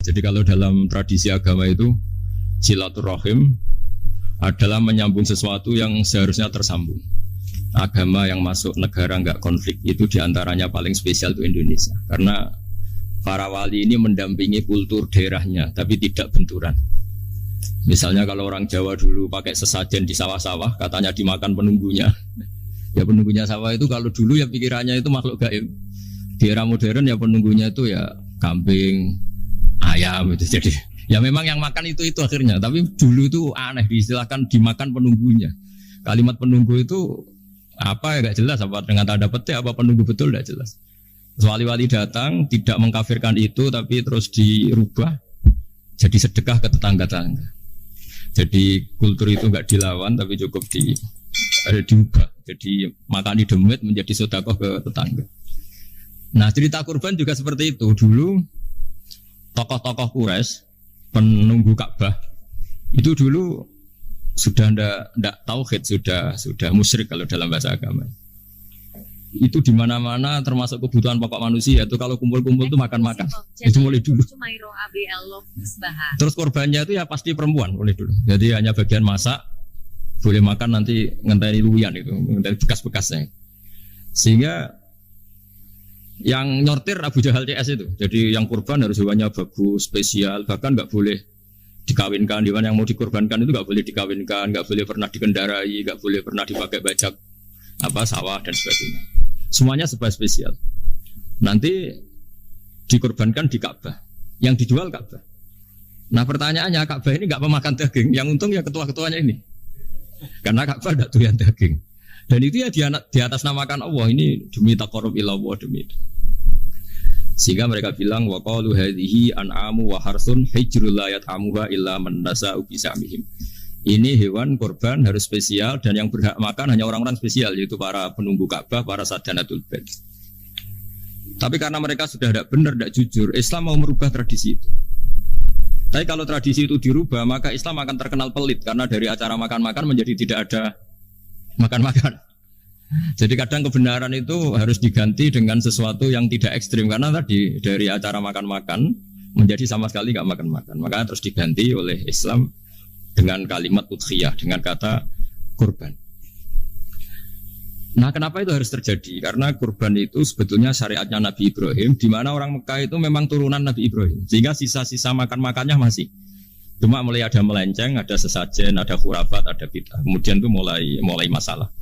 Jadi kalau dalam tradisi agama itu silaturahim adalah menyambung sesuatu yang seharusnya tersambung. Agama yang masuk negara enggak konflik itu diantaranya paling spesial itu Indonesia. Karena para wali ini mendampingi kultur daerahnya, tapi tidak benturan. Misalnya kalau orang Jawa dulu pakai sesajen di sawah-sawah, katanya dimakan penunggunya. Ya penunggunya sawah itu kalau dulu ya pikirannya itu makhluk gaib. Di era modern ya penunggunya itu ya kambing, ayam itu. Jadi ya memang yang makan itu akhirnya. Tapi dulu itu aneh diistilahkan dimakan penunggunya. Kalimat penunggu itu apa ya gak jelas, apa dengan tanda petik apa penunggu betul gak jelas. Wali-wali datang tidak mengkafirkan itu tapi terus dirubah jadi sedekah ke tetangga-tetangga. Jadi kultur itu gak dilawan tapi cukup diubah. Jadi makani demit menjadi sedekah ke tetangga. Nah cerita kurban juga seperti itu. Dulu tokoh-tokoh Quraisy penunggu Ka'bah itu dulu sudah ndak tauhid, sudah musyrik kalau dalam bahasa agama. Itu di mana-mana termasuk kebutuhan pokok manusia itu kalau kumpul-kumpul itu makan-makan. Itu mulai dulu. Terus korbannya itu ya pasti perempuan mulai dulu. Jadi hanya bagian masak, boleh makan nanti ngenteni luwian itu, ngenteni bekas-bekasnya. Sehingga yang nyortir Abu Jahal CS itu. Jadi yang kurban harus hewannya bagus, spesial, bahkan nggak boleh dikawinkan. Hewan yang mau dikorbankan itu nggak boleh dikawinkan, nggak boleh pernah dikendarai, nggak boleh pernah dipakai bajak sawah dan sebagainya. Semuanya serba spesial. Nanti dikorbankan di Ka'bah. Yang dijual Ka'bah. Nah pertanyaannya Ka'bah ini nggak pemakan daging. Yang untung ya ketua-ketuanya ini. Karena Ka'bah tidak doyan daging. Dan itu ya di atas namakan Allah ini demi taqarrub ila Allah demi. Sehingga mereka bilang wa qalu hadhihi an'amu wa harsun hijrul la yat'amuha illa man nasa'u bisamihim. Ini hewan korban harus spesial dan yang berhak makan hanya orang-orang spesial yaitu para penunggu Ka'bah, para sadanatul bait. Tapi karena mereka sudah tidak benar, tidak jujur, Islam mau merubah tradisi itu. Tapi kalau tradisi itu dirubah, maka Islam akan terkenal pelit karena dari acara makan-makan menjadi tidak ada makan-makan. Jadi kadang kebenaran itu harus diganti dengan sesuatu yang tidak ekstrim karena tadi dari acara makan-makan menjadi sama sekali nggak makan-makan. Maka terus diganti oleh Islam dengan kalimat udhiyah, dengan kata kurban. Nah, kenapa itu harus terjadi? Karena kurban itu sebetulnya syariatnya Nabi Ibrahim, di mana orang Mekah itu memang turunan Nabi Ibrahim, sehingga sisa-sisa makan-makannya masih. Cuma mulai ada melenceng, ada sesajen, ada khurafat, ada bid'ah. Kemudian itu mulai masalah.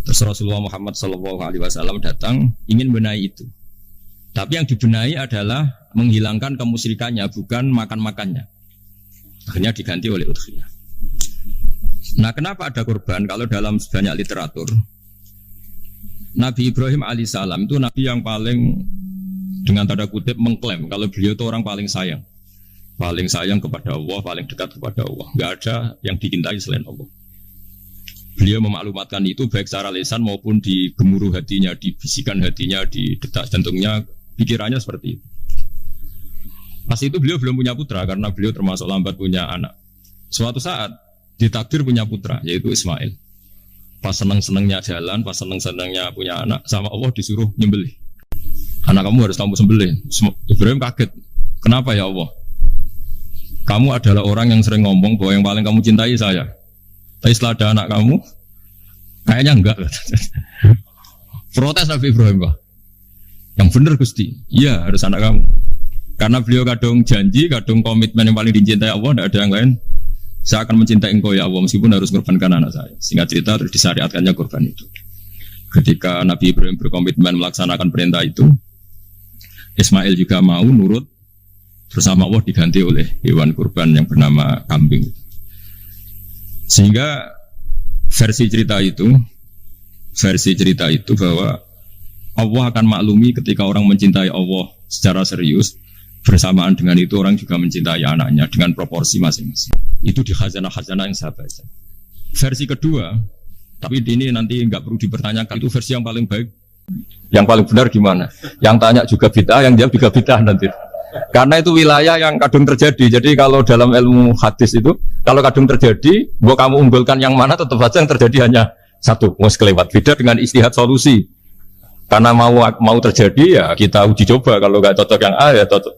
Terus Rasulullah Muhammad SAW datang ingin benahi itu. Tapi yang dibenahi adalah menghilangkan kemusyrikannya, bukan makan-makannya. Akhirnya diganti oleh udhiyah. Nah, kenapa ada kurban? Kalau dalam banyak literatur, Nabi Ibrahim alaihissalam itu Nabi yang paling dengan tanda kutip mengklaim kalau beliau itu orang paling sayang kepada Allah, paling dekat kepada Allah. Gak ada yang dicintai selain Allah. Beliau memaklumatkan itu baik secara lisan maupun di gemuruh hatinya, di bisikan hatinya, di detak jantungnya, pikirannya seperti itu. Pas itu beliau belum punya putra karena beliau termasuk lambat punya anak. Suatu saat ditakdir punya putra yaitu Ismail. Pas seneng-senengnya jalan, pas seneng-senengnya punya anak, sama Allah disuruh nyembelih. Anak kamu harus kamu sembelih. Ibrahim kaget. Kenapa ya Allah? Kamu adalah orang yang sering ngomong bahwa yang paling kamu cintai saya. Tapi setelah ada anak kamu, kayaknya enggak. Protes Nabi Ibrahim, Pak. Yang benar Gusti, iya harus anak kamu. Karena beliau kadung janji, kadung komitmen yang paling dicintai Allah, tidak ada yang lain. Saya akan mencintai engkau ya Allah, meskipun harus mengorbankan anak saya. Singkat cerita, terus disyariatkannya kurban itu. Ketika Nabi Ibrahim berkomitmen melaksanakan perintah itu, Ismail juga mau nurut, bersama Allah diganti oleh hewan kurban yang bernama kambing. Sehingga versi cerita itu bahwa Allah akan maklumi ketika orang mencintai Allah secara serius, bersamaan dengan itu orang juga mencintai anaknya dengan proporsi masing-masing. Itu di khazanah-khazanah yang saya baca. Versi kedua, tapi ini nanti nggak perlu dipertanyakan, itu versi yang paling baik. Yang paling benar gimana? Yang tanya juga bid'ah, yang jawab juga bid'ah nanti. Karena itu wilayah yang kadung terjadi. Jadi kalau dalam ilmu hadis itu, kalau kadung terjadi, bahwa kamu unggulkan yang mana, tetap saja yang terjadi hanya satu, mau kelewat. Beda dengan istihad solusi. Karena mau terjadi ya kita uji coba. Kalau nggak cocok yang A ya cocok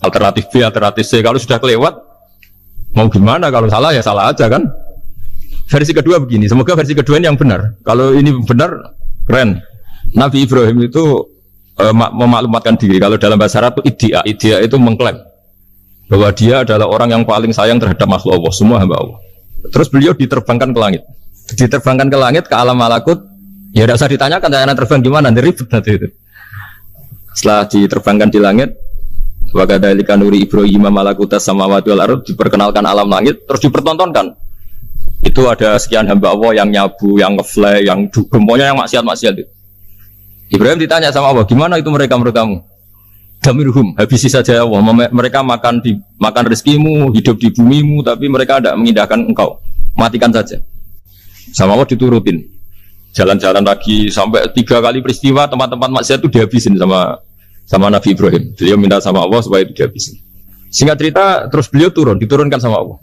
alternatif B, alternatif C. Kalau sudah kelewat, mau gimana? Kalau salah ya salah aja kan. Versi kedua begini, semoga versi kedua ini yang benar. Kalau ini benar, keren. Nabi Ibrahim itu memaklumatkan diri. Kalau dalam bahasa Arab itu idea itu mengklaim bahwa dia adalah orang yang paling sayang terhadap makhluk Allah, semua hamba Allah. Terus beliau diterbangkan ke langit. Diterbangkan ke langit, ke alam malakut. Ya tidak usah ditanyakan, tanya terbang gimana, nanti ribet nanti itu. Setelah diterbangkan di langit, wa kadzalika nuri Ibrahim malakutas samawati wal ardh, diperkenalkan alam langit, terus dipertontonkan. Itu ada sekian hamba Allah yang nyabu, yang ngefly, yang dugem, pokoknya yang maksiat-maksiat itu. Ibrahim ditanya sama Allah, gimana itu mereka menurut kamu? Damirhum, habisi saja ya Allah. Mereka makan rezekimu, hidup di bumimu, tapi mereka tidak mengindahkan engkau. Matikan saja. Sama Allah diturutin. Jalan-jalan lagi sampai 3 kali peristiwa tempat-tempat maksiat itu dihabisin sama Nabi Ibrahim. Beliau minta sama Allah supaya itu dihabisin. Singkat cerita, terus beliau diturunkan sama Allah.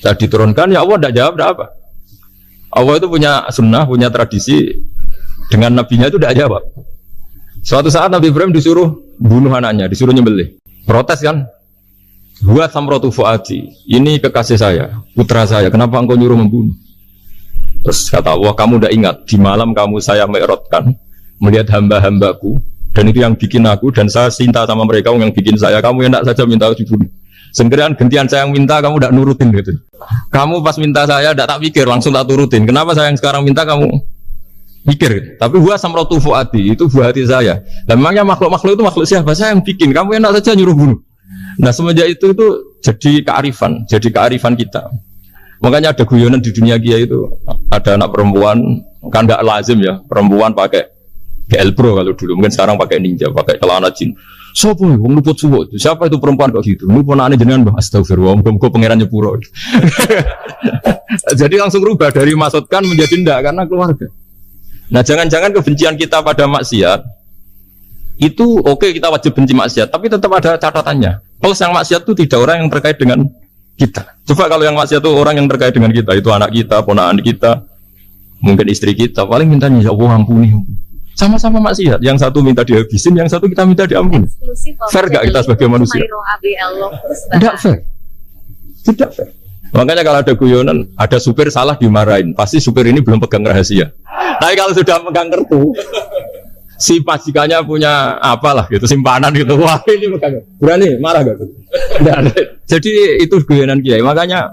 Saat diturunkan, ya Allah tidak jawab, tidak apa. Allah itu punya sunnah, punya tradisi. Dengan nabinya itu tidak jawab. Suatu saat Nabi Ibrahim disuruh bunuh anaknya, disuruh nyembelih. Protes kan? Buat samrotu fuadi. Ini kekasih saya, putra saya. Kenapa engkau nyuruh membunuh? Terus kata Allah, kamu tidak ingat di malam kamu saya mi'rajkan melihat hamba-hambaku, dan itu yang bikin aku, dan saya cinta sama mereka yang bikin saya. Kamu yang tidak saja minta dibunuh. Sekarang gantian saya yang minta, kamu tidak nurutin gitu. Kamu pas minta saya tidak tak pikir, langsung tak turutin. Kenapa saya yang sekarang minta kamu pikir gitu. Tapi buat samrotu fuadi, itu buah hati saya. Dan memangnya makhluk-makhluk itu makhluk siapa? Saya yang bikin, kamu yang tidak saja nyuruh bunuh. Nah semenjak itu jadi kearifan kita. Makanya ada guyonan di dunia kia itu, ada anak perempuan, kan nggak lazim ya, perempuan pakai GL Pro kalau dulu, mungkin sekarang pakai Ninja, pakai celana jin. Sopo, wong luput suwo. Siapa itu perempuan kok gitu? Lu ponakane jenengan, Mbah. Astagfirullah, muga-muga pangeran nyepuro. Jadi langsung rubah dari maksudkan menjadi ndak karena keluarga. Nah, jangan-jangan kebencian kita pada maksiat itu oke, kita wajib benci maksiat, tapi tetap ada catatannya. Plus yang maksiat itu tidak orang yang terkait dengan kita. Coba kalau yang maksiat itu orang yang terkait dengan kita, itu anak kita, ponakan kita, mungkin istri kita, paling mintanya ya Allah ampuni. Sama-sama maksiat, yang satu minta dihabisin, yang satu kita minta diampuni. Fair gak kita sebagai manusia? Tidak fair. Tidak fair. Makanya kalau ada guyonan, ada supir salah dimarahin, pasti supir ini belum pegang rahasia. Tapi kalau sudah pegang kartu, si majikannya punya apalah gitu, simpanan gitu, wah ini pegang, berani marah gak? Jadi itu guyonan kiai. Makanya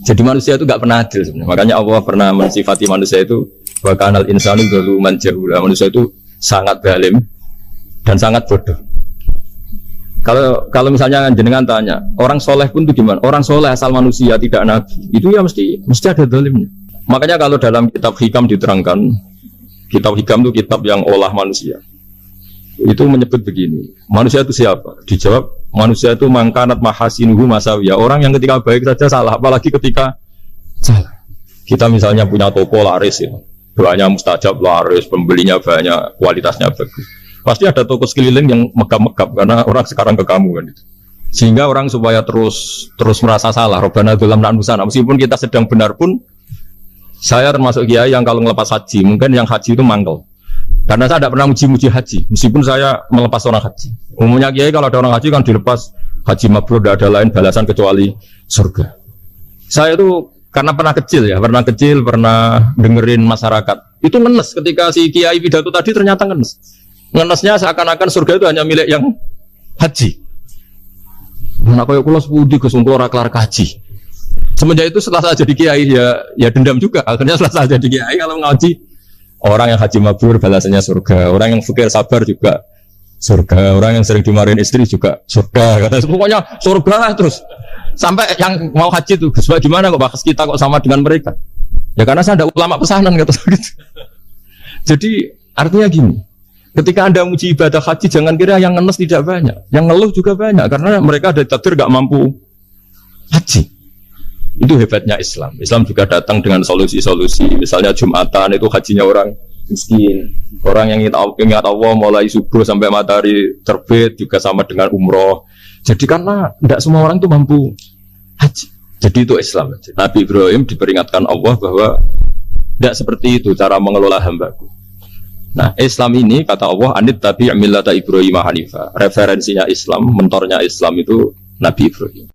jadi manusia itu gak pernah adil sebenarnya. Makanya Allah pernah mensifati manusia itu wa kanal insanu zaluman jahula. Manusia itu sangat zalim dan sangat bodoh. Kalau misalnya jenengan tanya, orang soleh pun itu gimana? Orang soleh asal manusia tidak nabi, itu ya mesti ada zalimnya. Makanya kalau dalam kitab Hikam diterangkan, kitab Hikam itu kitab yang olah manusia. Itu menyebut begini, manusia itu siapa? Dijawab, manusia itu mangkanat mahasinuhu masawiyah. Orang yang ketika baik saja salah, apalagi ketika salah. Kita misalnya punya toko laris ya, doanya mustajab laris, pembelinya banyak, kualitasnya bagus. Pasti ada toko sekeliling yang megap-megap karena orang sekarang ke kamu kan itu. Sehingga orang supaya terus merasa salah. Robbana dzalamna anfusana. Meskipun kita sedang benar pun, saya termasuk kiai yang kalau ngelepas haji, mungkin yang haji itu mangkel. Karena saya tidak pernah muji-muji haji, meskipun saya melepas orang haji. Umumnya kiai kalau ada orang haji kan dilepas haji mabrur, tidak ada lain balasan kecuali surga. Saya itu karena pernah kecil, pernah dengerin masyarakat. Itu ngenes ketika si kiai pidato tadi ternyata ngenes. Ngenesnya seakan-akan surga itu hanya milik yang haji. Mana kaya kula sepudi Gus Ungkul ora kelar kaji. Semenjak itu setelah saya jadi kiai ya dendam juga. Akhirnya setelah saya jadi kiai kalau ngaji orang yang haji mabrur balasannya surga, orang yang fakir sabar juga surga, orang yang sering dimarahin istri juga surga. Kata pokoknya surga terus. Sampai yang mau haji itu Gus gimana kok bahas kita kok sama dengan mereka? Ya karena saya ada ulama pesanan kata gitu. Jadi artinya gini. Ketika Anda muji ibadah haji, jangan kira yang ngenes tidak banyak, yang ngeluh juga banyak, karena mereka ada takdir gak mampu haji. Itu hebatnya Islam. Islam juga datang dengan solusi-solusi. Misalnya Jumatan itu hajinya orang miskin, orang yang ingat Allah mulai subuh sampai matahari terbit juga sama dengan umroh. Jadi karena tidak semua orang itu mampu haji. Jadi itu Islam. Nabi Ibrahim diperingatkan Allah bahwa tidak seperti itu cara mengelola hambaku. Nah, Islam ini kata Allah anit tabi' millata Ibrahim Hanifah. Referensinya Islam, mentornya Islam itu Nabi Ibrahim.